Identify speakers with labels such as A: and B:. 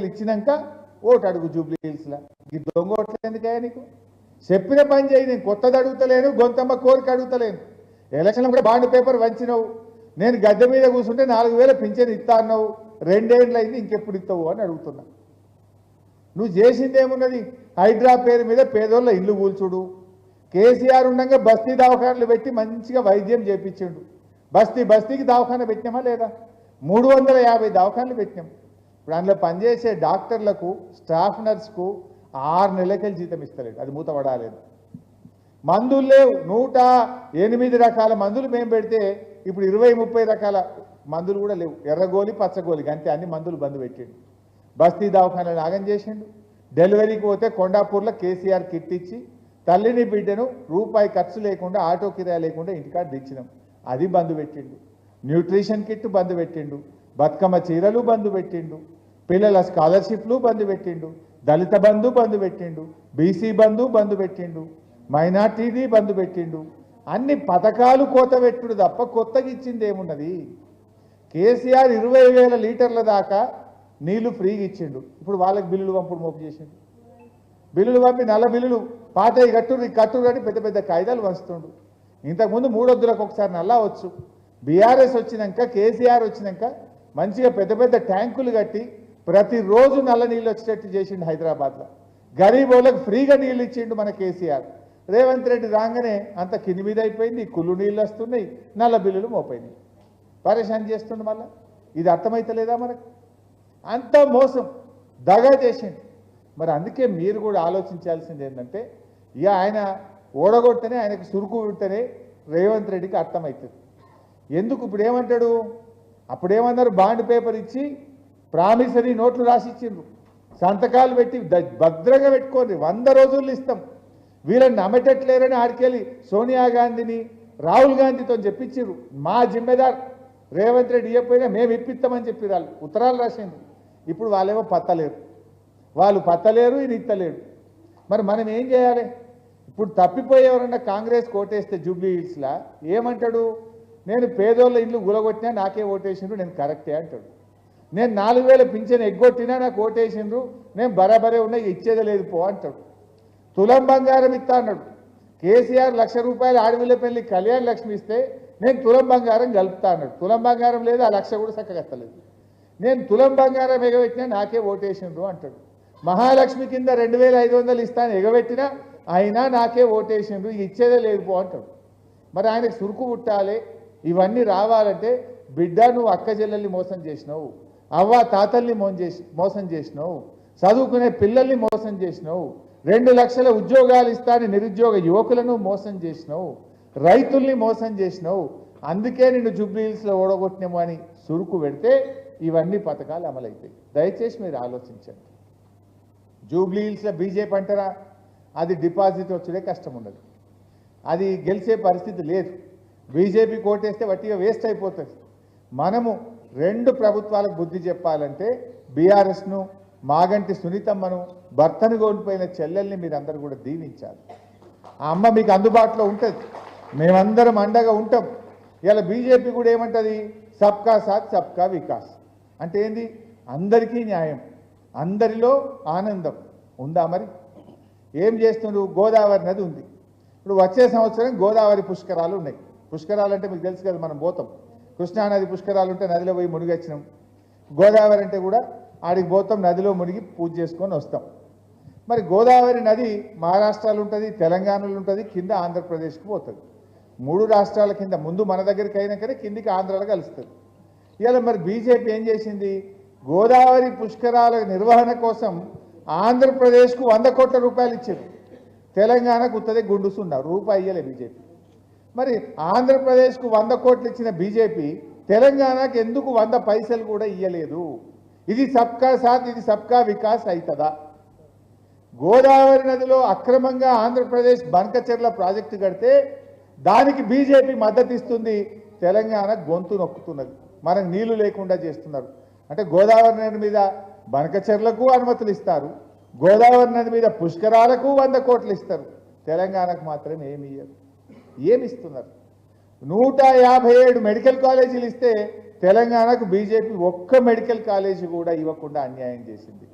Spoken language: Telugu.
A: ఎన్నికలు ఇచ్చినాక ఓటు అడుగు జూబ్లీ హిల్స్లో. ఈ దొంగ ఓట్లు ఎందుకయ్యా నీకు? చెప్పిన పని చేయి. నేను కొత్తది అడుగుతలేను, గొంతమ్మ కోరిక అడుగుతలేను. ఎలక్షన్లో కూడా బాండ్ పేపర్ వంచినావు. నేను గద్దె మీద కూర్చుంటే 4000 పింఛన్ ఇస్తా అన్నావు. 2 ఏళ్ళు అయింది, ఇంకెప్పుడు ఇస్తావు అని అడుగుతున్నా. నువ్వు చేసింది ఏమున్నది? హైడ్రా పేరు మీద పేదోళ్ళ ఇల్లు కూల్చుడు. కేసీఆర్ ఉండగా బస్తీ దవాఖానలు పెట్టి మంచిగా వైద్యం చేయించిండు. బస్తీకి దవాఖాన పెట్టినామా లేదా? 350 దవాఖానలు పెట్టినాం. ఇప్పుడు అందులో పనిచేసే డాక్టర్లకు, స్టాఫ్ నర్స్కు 6 నెలలకెళ్ళి జీతం ఇస్తలేదు. అది మూతపడాలేదు. మందులు లేవు. 108 రకాల మందులు మేము పెడితే ఇప్పుడు 20-30 రకాల మందులు కూడా లేవు. ఎర్రగోలి, పచ్చగోలి అంతే, అన్ని మందులు బంద్ పెట్టిండు. బస్తీ దవాఖానలు నాగం చేసిండు. డెలివరీకి పోతే కొండాపూర్లో కేసీఆర్ కిట్ ఇచ్చి తల్లిని బిడ్డను రూపాయి ఖర్చు లేకుండా, ఆటో కిరాయి లేకుండా ఇంటికాడ తెచ్చినాం. అది బంద్ పెట్టిండు. న్యూట్రిషన్ కిట్ బంద్ పెట్టిండు. బతుకమ్మ చీరలు బంద్ పెట్టిండు. పిల్లల స్కాలర్షిప్లు బంద్ పెట్టిండు. దళిత బంధు బంద్ పెట్టిండు. బీసీ బంధు బంద్ పెట్టిండు. మైనార్టీది బంద్ పెట్టిండు. అన్ని పథకాలు కోత పెట్టుడు తప్ప కొత్తగా ఇచ్చింది ఏమున్నది? కేసీఆర్ 20,000 లీటర్ల దాకా నీళ్లు ఫ్రీగా ఇచ్చిండు. ఇప్పుడు వాళ్ళకి బిల్లులు పంపుడు మోపు చేసిండు. బిల్లులు పంపి నల్ల బిల్లులు పాతయి కట్టురు అని పెద్ద పెద్ద కాయిదాలు వంచుతుండు. ఇంతకుముందు 3 వద్దులకు ఒకసారి నల్లా వచ్చు. బీఆర్ఎస్ వచ్చినాక, కేసీఆర్ వచ్చినాక మంచిగా పెద్ద పెద్ద ట్యాంకులు కట్టి ప్రతిరోజు నల్ల నీళ్ళు వచ్చేటట్టు చేసిండు హైదరాబాద్లో. గరీబ్ వాళ్ళకి ఫ్రీగా నీళ్ళు ఇచ్చిండు మన కేసీఆర్. రేవంత్ రెడ్డి రాగానే అంత కింది మీద అయిపోయింది. కుళ్ళు నీళ్ళు వస్తున్నాయి, నల్ల బిల్లులు మోపోయినాయి. పరేషాన్ చేస్తుండు. మళ్ళీ ఇది అర్థమైతలేదా మనకు? అంత మోసం దగా చేసిండు. మరి అందుకే మీరు కూడా ఆలోచించాల్సింది ఏంటంటే, ఇక ఆయన ఓడగొట్టనే, ఆయనకు సురుకు విడితేనే రేవంత్ రెడ్డికి అర్థమవుతుంది. ఎందుకు ఇప్పుడు ఏమంటాడు? అప్పుడేమన్నారు? బాండ్ పేపర్ ఇచ్చి ప్రామిసరీ నోట్లు రాసిచ్చిండ్రు. సంతకాలు పెట్టి భద్రంగా పెట్టుకోండి, 100 రోజుల్లో ఇస్తాం. వీళ్ళని నమ్మేటట్లేరని ఆడికెళ్ళి సోనియా గాంధీని, రాహుల్ గాంధీతో చెప్పించారు. మా జిమ్మెదార్ రేవంత్ రెడ్డి ఇవ్వకపోయినా మేము ఇప్పిస్తామని చెప్పి వాళ్ళు ఉత్తరాలు రాసిండ్రు. ఇప్పుడు వాళ్ళేమో పత్తలేరు. వాళ్ళు పత్తలేరు, ఈయన ఇత్తలేడు. మరి మనం ఏం చేయాలి? ఇప్పుడు తప్పిపోయి ఎవరన్నా కాంగ్రెస్ ఓటేస్తే జూబ్లీ హిల్స్లా ఏమంటాడు? నేను పేదోళ్ళ ఇల్లు గులగొట్టినా నాకే ఓటేసిండ్రు, నేను కరెక్టే అంటాడు. నేను 4,000 పింఛన్ ఎగ్గొట్టినా నాకు ఓటేసిండ్రు, నేను బరాబరే ఉన్నా, ఇచ్చేదే లేదు పో అంటాడు. తులం బంగారం ఇస్తా అన్నాడు. కేసీఆర్ ₹1,00,000 ఆడవిల్ల పెళ్లి కళ్యాణ లక్ష్మి ఇస్తే నేను తులం బంగారం కలుపుతా అన్నాడు. తులం బంగారం లేదు, ఆ 1,00,000 కూడా చక్కగా ఎత్తలేదు. నేను తులం బంగారం ఎగబెట్టినా నాకే ఓటేసిండ్రు అంటాడు. మహాలక్ష్మి కింద 2,500 ఇస్తాను ఎగబెట్టినా అయినా నాకే ఓటేసిండ్రు, ఇచ్చేదే లేదు పో అంటాడు. మరి ఆయనకు సురుకు పుట్టాలి. ఇవన్నీ రావాలంటే బిడ్డ నువ్వు అక్క చెల్లెల్ని మోసం చేసినావు, అవ్వ తాతల్ని మోసం చేసినావు, చదువుకునే పిల్లల్ని మోసం చేసినావు, 2 లక్షల ఉద్యోగాలు ఇస్తాను నిరుద్యోగ యువకులను మోసం చేసినావు, రైతుల్ని మోసం చేసినావు. అందుకే నిన్ను జూబ్లీ హిల్స్లో ఓడగొట్టినాము అని సురుకు పెడితే ఇవన్నీ పథకాలు అమలవుతాయి. దయచేసి మీరు ఆలోచించండి. జూబ్లీ హిల్స్లో బీజేపీ అంటారా? అది డిపాజిట్ వచ్చుడే కష్టం ఉండదు, అది గెలిచే పరిస్థితి లేదు. బీజేపీ కోటేస్తే వట్టిగా వేస్ట్ అయిపోతుంది. మనము 2 ప్రభుత్వాలకు బుద్ధి చెప్పాలంటే బీఆర్ఎస్ను, మాగంటి సునీతమ్మను, భర్తను కోల్పోయిన చెల్లెల్ని మీరందరూ కూడా దీవించాలి. ఆ అమ్మ మీకు అందుబాటులో ఉంటుంది, మేమందరం అండగా ఉంటాం. ఇలా బీజేపీ కూడా ఏమంటుంది? సబ్కా సాత్ సబ్కా వికాస్ అంటే ఏంది? అందరికీ న్యాయం, అందరిలో ఆనందం ఉందా? మరి ఏం చేస్తుండ్రు? గోదావరి నది ఉంది. ఇప్పుడు వచ్చే సంవత్సరం గోదావరి పుష్కరాలు ఉన్నాయి. పుష్కరాలు అంటే మీకు తెలుసు కదా, మనం పోతాం. కృష్ణానది పుష్కరాలు ఉంటే నదిలో పోయి మునిగొచ్చినాం. గోదావరి అంటే కూడా ఆడికి పోతాం, నదిలో మునిగి పూజ చేసుకొని వస్తాం. మరి గోదావరి నది మహారాష్ట్రలో ఉంటుంది, తెలంగాణలో ఉంటుంది, కింద ఆంధ్రప్రదేశ్కి పోతుంది. 3 రాష్ట్రాల కింద ముందు మన దగ్గరికి అయినాకనే కిందికి ఆంధ్రాలో కలుస్తుంది. ఇవాళ మరి బీజేపీ ఏం చేసింది? గోదావరి పుష్కరాల నిర్వహణ కోసం ఆంధ్రప్రదేశ్కు 100 కోట్ల రూపాయలు ఇచ్చారు, తెలంగాణకు ఉత్తదే గుండు సున్నా రూపాయి ఇయ్యలే బీజేపీ. మరి ఆంధ్రప్రదేశ్కు 100 కోట్లు ఇచ్చిన బీజేపీ తెలంగాణకు ఎందుకు 100 పైసలు కూడా ఇయ్యలేదు? ఇది సబ్కా సాత్, ఇది సబ్కా వికాస్ అవుతుందా? గోదావరి నదిలో అక్రమంగా ఆంధ్రప్రదేశ్ బనకచెర్ల ప్రాజెక్టు కడితే దానికి బీజేపీ మద్దతు ఇస్తుంది, తెలంగాణ గొంతు నొక్కుతున్నది. మనకు నీళ్లు లేకుండా చేస్తున్నారు. అంటే గోదావరి నది మీద బనకచెర్లకు అనుమతులు ఇస్తారు, గోదావరి నది మీద పుష్కరాలకు 100 కోట్లు ఇస్తారు, తెలంగాణకు మాత్రం ఏమి ఇయ్యరు. ఏమి ఇస్తున్నారు? 157 మెడికల్ కాలేజీలు ఇస్తే తెలంగాణకు బీజేపీ ఒక్క మెడికల్ కాలేజీ కూడా ఇవ్వకుండా అన్యాయం చేసింది.